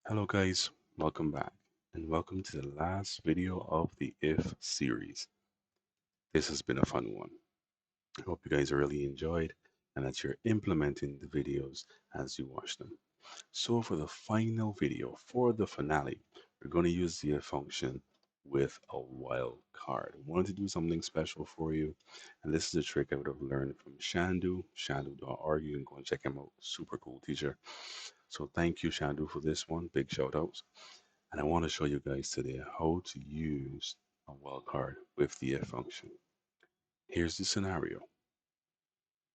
Hello guys, welcome back and welcome to the last video of the If series. This has been a fun one. I hope you guys really enjoyed and that you're implementing the videos as you watch them. So for the final video, for the finale, we're going to use the if function with a wild card. I wanted to do something special for you, and this is a trick I would have learned from Shandu, shandu.org. You can go and check him out. Super cool teacher. So thank you, Shandu, for this one. Big shout outs. And I want to show you guys today how to use a wildcard with the if function. Here's the scenario.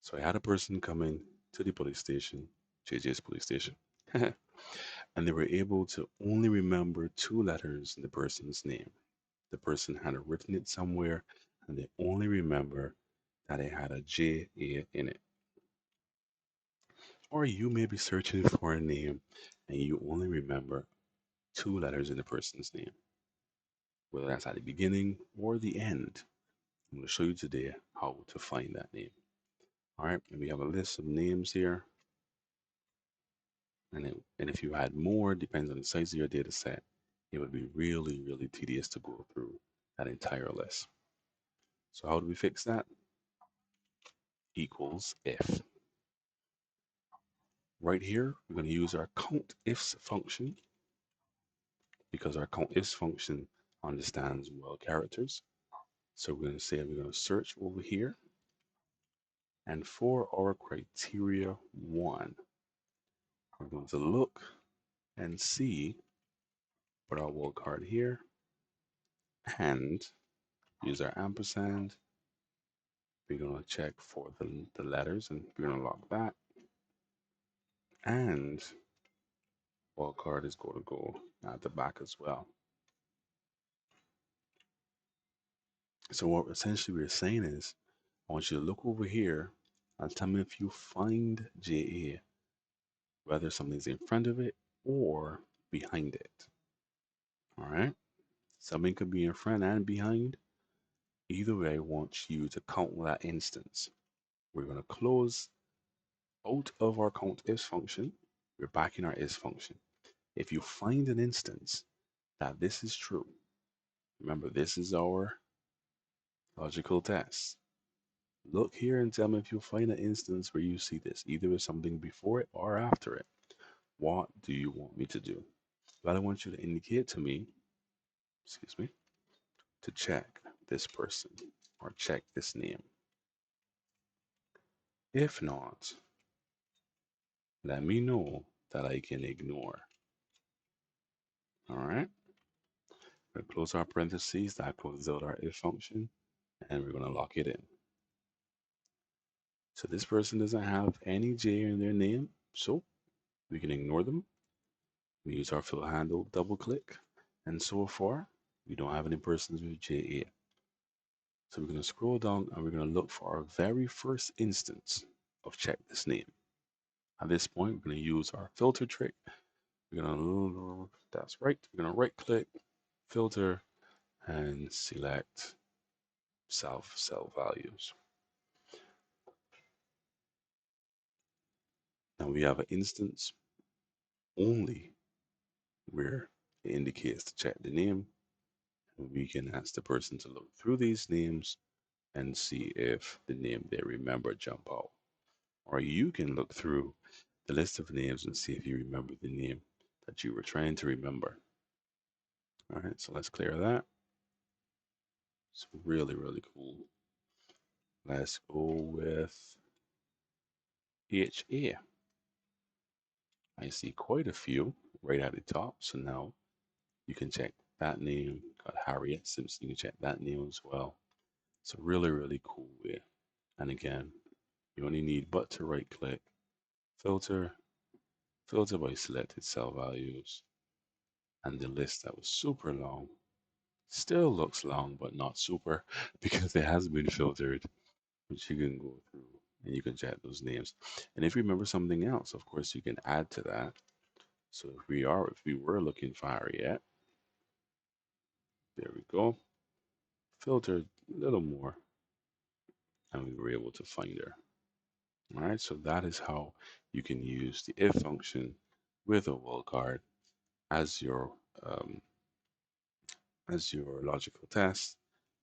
So I had a person come in to the police station, JJ's police station, and they were able to only remember two letters in the person's name. The person had written it somewhere, and they only remember that it had a JA in it. Or you may be searching for a name and you only remember two letters in the person's name, whether that's at the beginning or the end. I'm going to show you today how to find that name. All right, and we have a list of names here. And if you had more, depends on the size of your data set, it would be really, really tedious to go through that entire list. So how do we fix that? Equals if. Right here, we're going to use our count ifs function because our count ifs function understands well characters. So we're going to say we're going to search over here. And for our criteria one, we're going to look and see, put our wildcard here, and use our ampersand. We're going to check for the letters and we're going to lock that. And wildcard is going to go at the back as well. So what essentially we're saying is, I want you to look over here and tell me if you find JA, whether something's in front of it or behind it. All right? Something could be in front and behind. Either way, I want you to count that instance. We're going to close out of our count is function. We're back in our is function. If you find an instance that this is true, remember this is our logical test. Look here and tell me if you find an instance where you see this, either with something before it or after it. What do you want me to do? Well, I want you to indicate to me, excuse me, to check this person or check this name. If not, let me know that I can ignore. All right. We're going to close our parentheses. That closes out our if function. And we're going to lock it in. So this person doesn't have any J in their name. So we can ignore them. We use our fill handle, double click. And so far, we don't have any persons with JA. So we're going to scroll down and we're going to look for our very first instance of check this name. At this point, we're going to use our filter trick. We're going to, that's right. We're going to right click, filter, and select cell values. Now we have an instance only where it indicates to check the name. And we can ask the person to look through these names and see if the name they remember jump out. Or you can look through the list of names and see if you remember the name that you were trying to remember. All right, so let's clear that. It's really, really cool. Let's go with HA. I see quite a few right at the top. So now you can check that name. Got Harriet Simpson. You can check that name as well. It's a really, really cool way. And again, you only need but to right click, filter, filter by selected cell values. And the list that was super long still looks long, but not super because it has been filtered, which you can go through and you can check those names. And if you remember something else, of course, you can add to that. So if we were looking for Harriet, there we go. Filter a little more, and we were able to find her. All right, so that is how you can use the if function with a wildcard as um, your logical test.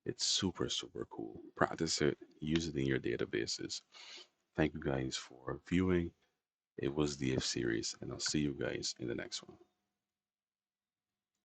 It's super, super cool. Practice it, use it in your databases. Thank you guys for viewing. It was the If series, and I'll see you guys in the next one.